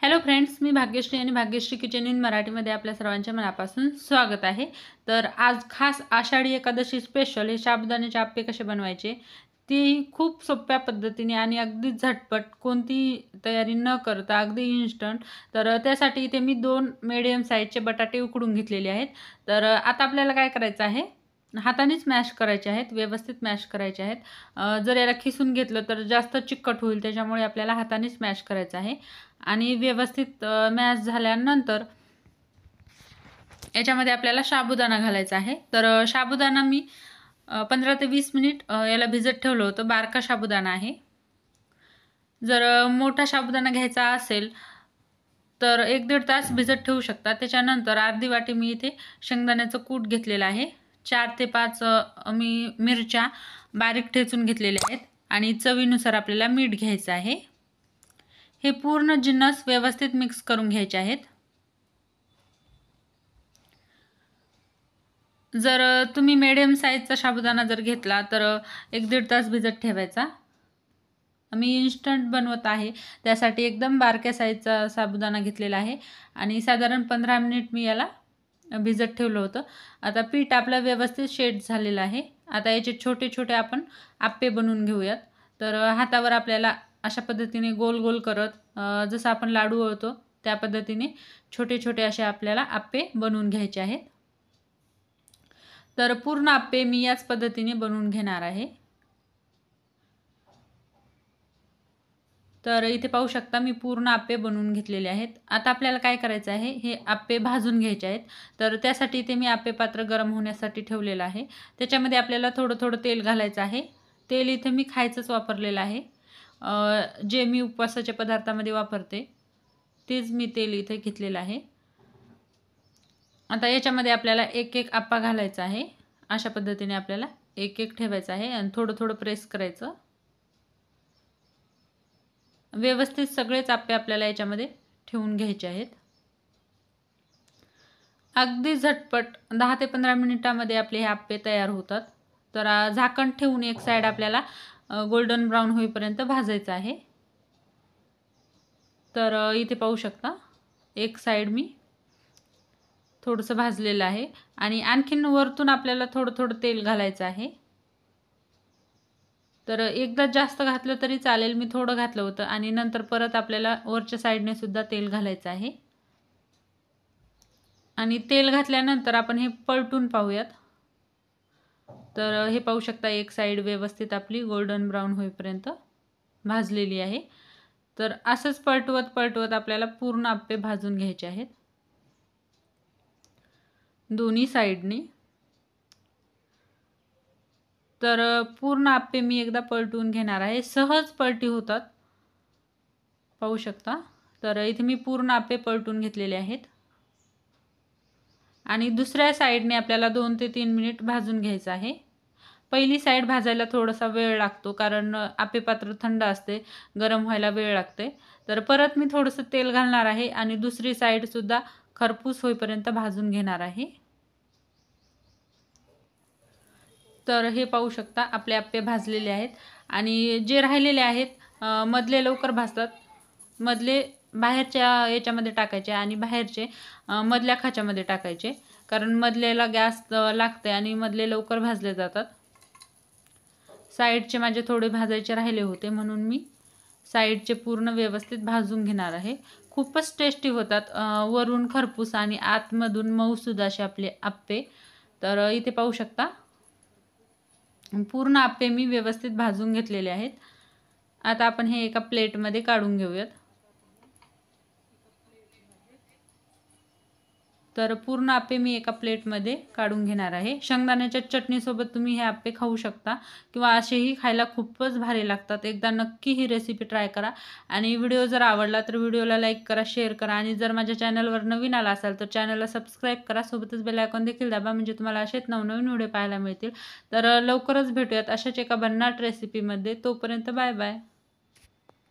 Hello friends, मी भाग्यश्री आणि Bhagyashree kitchen in मराठीमध्ये आपल्या सर्वांच्या मनापासून स्वागत आहे। तर आज खास आषाढी एकादशी स्पेशल हे साबुदाण्याचे आप्पे कसे बनवायचे ते खूप सोप्या पद्धतीने आणि अगदी झटपट कोणती तयारी न करता अगदी इन्स्टंट। तर त्यासाठी इथे मी 2 मीडियम साईजचे बटाटे उकडून घेतलेले आहेत। तर आता आपल्याला काय करायचं आहे, हातानेच मॅश करायचे आहेत, व्यवस्थित मॅश करायचे आहेत। जर याला खिसून घेतलं तर जास्त चिकट होईल, त्याच्यामुळे आपल्याला हातानेच मॅश करायचं आहे। आणि व्यवस्थित मॅश झाल्यानंतर याच्यामध्ये आपल्याला साबुदाणा घालायचा आहे। तर साबुदाणा मी 15 ते 20 मिनिट याला भिजत ठेवलं होतं। बारका साबुदाणा आहे। जर मोठा साबुदाणा घ्यायचा असेल तर 1-1.5 तास भिजत ठेवू शकता। त्याच्यानंतर अर्धी वाटी मी इथे शेंगदाण्याचं कूट घेतलेलं आहे। 4 ते 5 मी मिरच्या बारीक ठेचून घेतलेल्या आहेत आणि चवीनुसार आपल्याला मीठ घ्यायचं आहे। हे पूर्ण जिन्नस व्यवस्थित मिक्स करून घ्यायचे आहेत। जर तुम्ही मीडियम साईजचा साबुदाणा जर घेतला तर 1-1.5 तास भिजत ठेवायचा। मी इन्स्टंट बनवत आहे, त्यासाठी एकदम बारक्या साईजचा साबुदाणा घेतलेला आहे आणि साधारण 15 मिनिट मी याला भिजत ठेवलं होतं। आता पीठ आपलं व्यवस्थित सेट झालेलं आहे। आता याचे छोटे-छोटे आपण आप्पे बनवून घेऊयात। तर हातावर आपल्याला अशा पद्धतीने गोल-गोल करत जसं आपण लाडू वळतो त्या पद्धतीने छोटे-छोटे असे आपल्याला आप्पे बनवून घ्यायचे आहेत। तर पूर्ण आप्पे मी याच पद्धतीने बनवून घेणार आहे। तर इथे पाहू शकता मी पूर्ण आप्पे बनवून घेतलेले आहेत। आता आपल्याला काय करायचं आहे, हे आप्पे भाजून घ्यायचे आहेत। तर त्यासाठी इथे मी आप्पे पात्र गरम होण्यासाठी ठेवलेलं आहे। त्याच्यामध्ये आपल्याला थोडं-थोडं तेल घालायचं आहे। तेल इथे मी खायचंच वापरलेलं आहे। जे मी उपवासाच्या पदार्थामध्ये वापरते तेच मी तेल इथे घेतलेलं आहे। आता याच्यामध्ये आपल्याला एक-एक आप्पा घालायचा आहे। अशा पद्धतीने आपल्याला एक-एक ठेवायचं आहे आणि थोडं-थोडं प्रेस करायचं। व्यवस्थित सगळेच आप्पे आपल्याला याच्यामध्ये ठेवून घ्यायचे आहेत। अगदी झटपट 10 ते 15 मिनिटांमध्ये आपले हे आप्पे तयार होतात। तर झाकण ठेवून एक साइड आपल्याला गोल्डन ब्राउन होईपर्यंत भाजायचं आहे। तर इथे पाहू शकता एक साइड मी थोडंसं भाजलेलं आहे आणि आणखीन वरतून आपल्याला थोडं-थोडं तेल घालायचं आहे। तर एकदा जास्त घातलं तरी चालेल, मी थोडं घातलं होतं आणि नंतर परत आपल्याला वरच्या साइडने सुद्धा तेल घालायचं आहे। आणि तेल घातल्यानंतर आपण हे पलटून पाहूयात। तर हे पाहू शकता एक साइड व्यवस्थित आपली गोल्डन ब्राउन होईपर्यंत भाजलेली आहे। तर असंच पलटवत आपल्याला पूर्ण आप्पे भाजून घ्यायचे आहेत दोन्ही साइडनी। तर पूर्ण आप्पे मी एकदा पलटून घेणार आहे। सहज पलटी होतात, पाहू शकता। तर इथे मी पूर्ण आप्पे पलटून घेतलेले आहेत आणि दुसऱ्या साइडने आपल्याला 2 ते 3 मिनिट भाजून घ्यायचं आहे। पहिली साइड भाजायला थोडासा वेळ लागतो, कारण आप्पे पात्र थंड असते, गरम व्हायला वेळ लागते। तर परत मी थोडंसं तेल घालणार आहे आणि दुसरी साइड सुद्धा खरपूस होईपर्यंत भाजून घेणार आहे। तर हे पाहू शकता आपले आप्पे भाजलेले आहेत आणि जे राहिलेले आहेत मधले लवकर भाजतात। मधले बाहेरच्या याच्यामध्ये टाकायचे आणि बाहेरचे मधल्या खाच्यामध्ये टाकायचे, कारण मधल्याला गॅस लागते आणि मधले लवकर भाजले जातात। साइडचे माझे थोडे भाजायचे राहिले होते, म्हणून मी साइडचे पूर्ण व्यवस्थित भाजून घेणार आहे। खूपच टेस्टी होतात, वरून खरपूस आणि आतमधून मऊसूद असे आपले आप्पे। तर इथे पाहू शकता पूर्ण आप्पे मी व्यवस्थित भाजून घेतलेले आहेत। आता आपण हे एका प्लेटमध्ये काढून घेऊयात। तर पूर्ण आप्पे मी एका प्लेटमध्ये काढून घेणार आहे। शेंगदाण्याच्या चटणीसोबत तुम्ही हे आप्पे खाऊ शकता किंवा असेही खायला खूपच भारी लागतात। एकदा नक्की ही रेसिपी ट्राय करा आणि व्हिडिओ जर आवडला तर व्हिडिओला लाईक करा, शेअर करा आणि जर माझ्या चॅनलवर नवीन आला असाल तर चॅनलला सबस्क्राईब करा, सोबतच बेल आयकॉन देखील दाबा, म्हणजे तुम्हाला असेच नवनवीन व्हिडिओ पाहायला मिळतील। तर लवकरच भेटूयात अशाच एका भन्नाट रेसिपीमध्ये। तोपर्यंत बाय बाय।